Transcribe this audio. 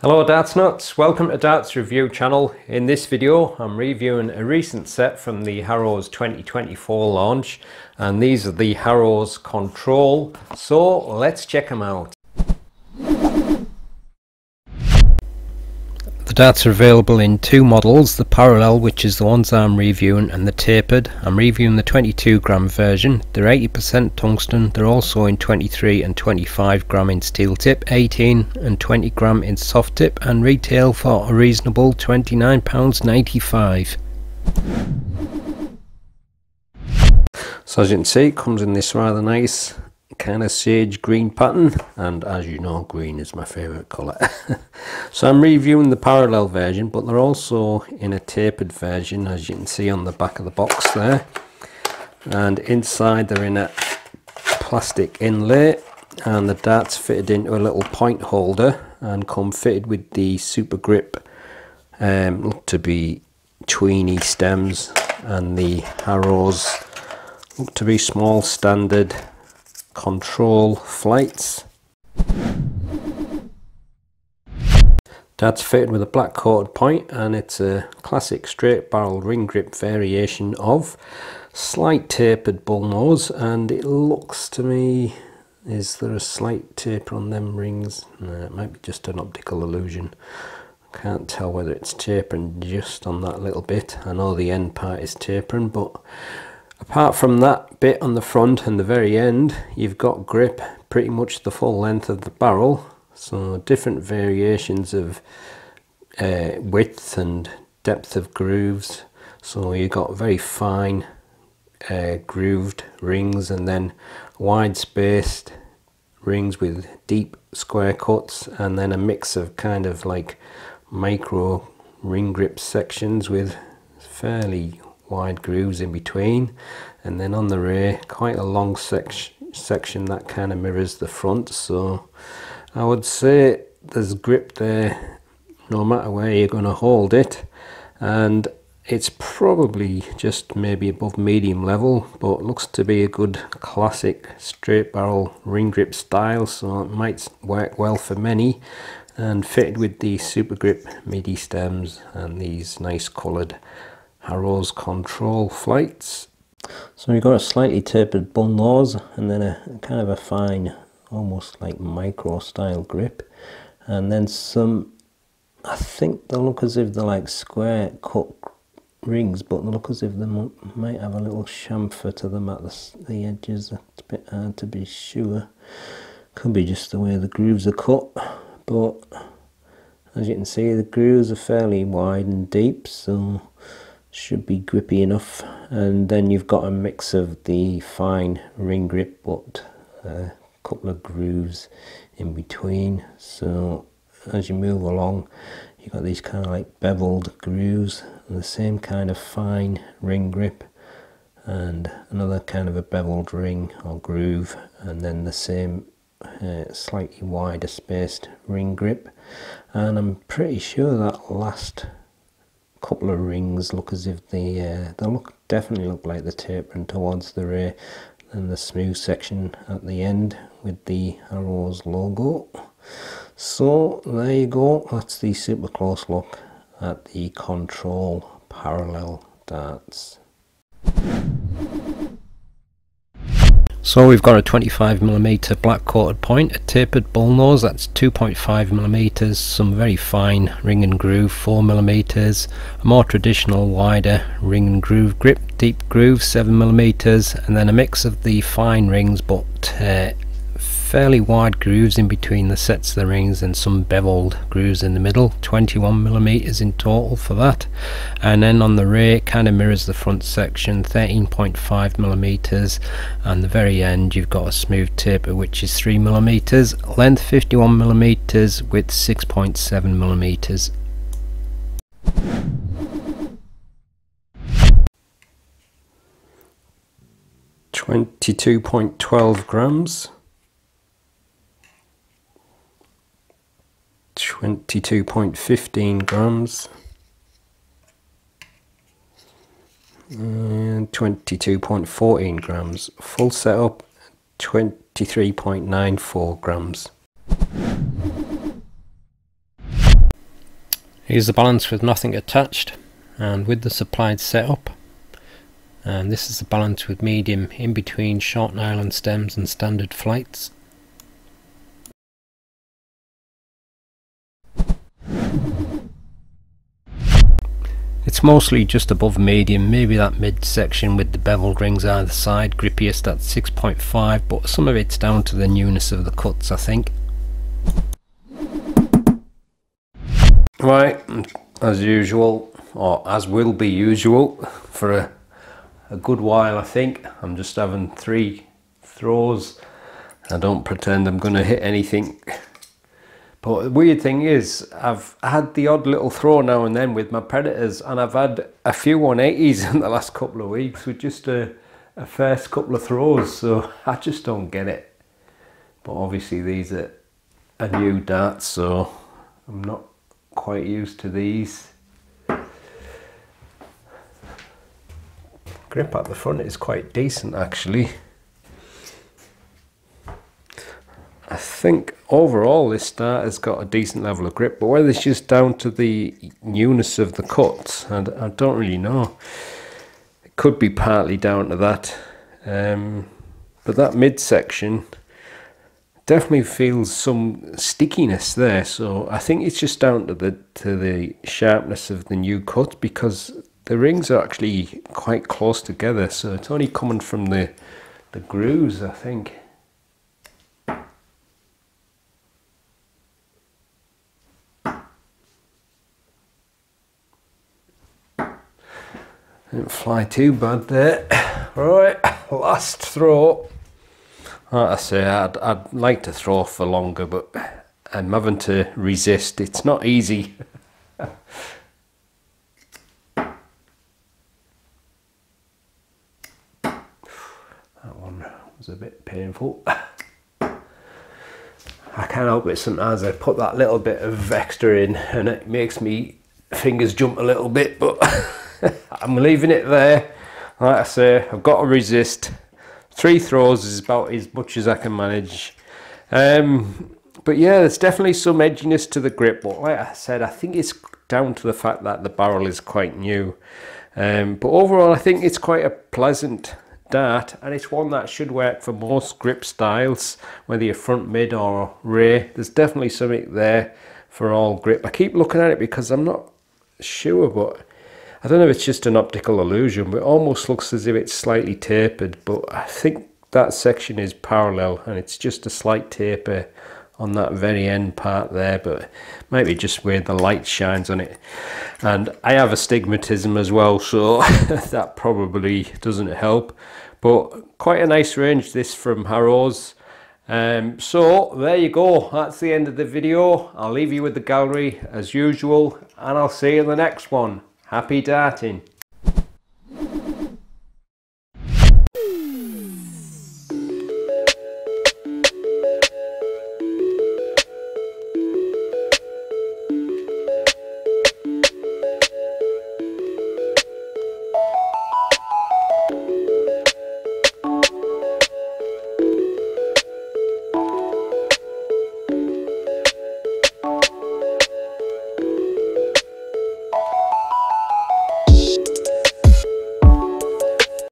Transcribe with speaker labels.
Speaker 1: Hello Darts Nutz, welcome to Darts Review channel. In this video I'm reviewing a recent set from the Harrows 2024 launch, and these are the Harrows Control, so let's check them out. The darts are available in two models, the parallel, which is the ones I'm reviewing, and the tapered. I'm reviewing the 22 gram version. They're 80% tungsten. They're also in 23 and 25 gram in steel tip, 18 and 20 gram in soft tip, and retail for a reasonable £29.95. So as you can see, it comes in this rather nice kind of sage green pattern, and as you know, green is my favorite color. So I'm reviewing the parallel version, but they're also in a tapered version, as you can see on the back of the box there, and inside they're in a plastic inlay, and the darts fitted into a little point holder and come fitted with the super grip, look to be tweeny stems, and the Harrows look to be small standard control flights. That's fitted with a black coated point, and it's a classic straight barrel ring grip variation of slight tapered bull nose, and it looks to me, is there a slight taper on them rings? No, it might be just an optical illusion. I can't tell whether it's tapering just on that little bit. I know the end part is tapering, but apart from that bit on the front and the very end, you've got grip pretty much the full length of the barrel. So different variations of width and depth of grooves. So you've got very fine grooved rings, and then wide spaced rings with deep square cuts, and then a mix of kind of like micro ring grip sections with fairly wide grooves in between, and then on the rear quite a long section that kind of mirrors the front. So I would say there's grip there no matter where you're going to hold it, and it's probably just maybe above medium level, but looks to be a good classic straight barrel ring grip style, so it might work well for many, and fitted with the super grip MIDI stems and these nice coloured Harrows Control flights. So we've got a slightly tapered bull nose, and then a kind of a fine, almost like micro style grip, and then some, I think they look as if they're like square cut rings, but they look as if they might have a little chamfer to them at the edges. It's a bit hard to be sure. Could be just the way the grooves are cut, but as you can see, the grooves are fairly wide and deep, so should be grippy enough. And then you've got a mix of the fine ring grip, but a couple of grooves in between. So as you move along, you've got these kind of like beveled grooves, and the same kind of fine ring grip, and another kind of a beveled ring or groove, and then the same slightly wider spaced ring grip. And I'm pretty sure that last couple of rings look as if they definitely look like they're tapering towards the rear, and the smooth section at the end with the Harrows logo. So there you go, that's the super close look at the Control parallel darts. So we've got a 25mm black coated point, a tapered bull nose, that's 2.5mm, some very fine ring and groove 4mm, a more traditional wider ring and groove grip, deep groove 7mm, and then a mix of the fine rings but fairly wide grooves in between the sets of the rings, and some beveled grooves in the middle, 21mm in total for that. And then on the rear it kind of mirrors the front section, 13.5mm, and the very end you've got a smooth taper which is 3mm, length 51mm, width 6.7mm. 22.12 grams, 22.15 grams, and 22.14 grams. Full setup 23.94 grams. Here's the balance with nothing attached and with the supplied setup, and this is the balance with medium in between short nylon stems and standard flights. It's mostly just above medium, maybe that mid section with the beveled rings either side, grippiest at 6.5, but some of it's down to the newness of the cuts, I think. Right, as usual, or as will be usual, for a good while I think, I'm just having 3 throws. I don't pretend I'm going to hit anything. But the weird thing is, I've had the odd little throw now and then with my predators, and I've had a few 180s in the last couple of weeks with just a first couple of throws, so I just don't get it. But obviously these are new darts, so I'm not quite used to these. Grip at the front is quite decent actually. I think overall this dart has got a decent level of grip, but whether it's just down to the newness of the cuts, I don't really know. It could be partly down to that, but that midsection definitely feels some stickiness there, so I think it's just down to the sharpness of the new cut, because the rings are actually quite close together, so it's only coming from the grooves, I think. Didn't fly too bad there. Right, last throw. Like I say, I'd like to throw for longer, but I'm having to resist. It's not easy. That one was a bit painful. I can't help it, sometimes I put that little bit of extra in and it makes me fingers jump a little bit, but I'm leaving it there. Like I say, I've got to resist. 3 throws is about as much as I can manage. But yeah, there's definitely some edginess to the grip, but like I said, I think it's down to the fact that the barrel is quite new. But overall I think it's quite a pleasant dart, and it's one that should work for most grip styles, whether you're front, mid or rear. There's definitely something there for all grip. I keep looking at it because I'm not sure, but I don't know if it's just an optical illusion, but it almost looks as if it's slightly tapered, but I think that section is parallel and it's just a slight taper on that very end part there, but maybe just where the light shines on it. And I have astigmatism as well, so that probably doesn't help, but quite a nice range this from Harrows. So there you go, that's the end of the video. I'll leave you with the gallery as usual, and I'll see you in the next one. Happy darting.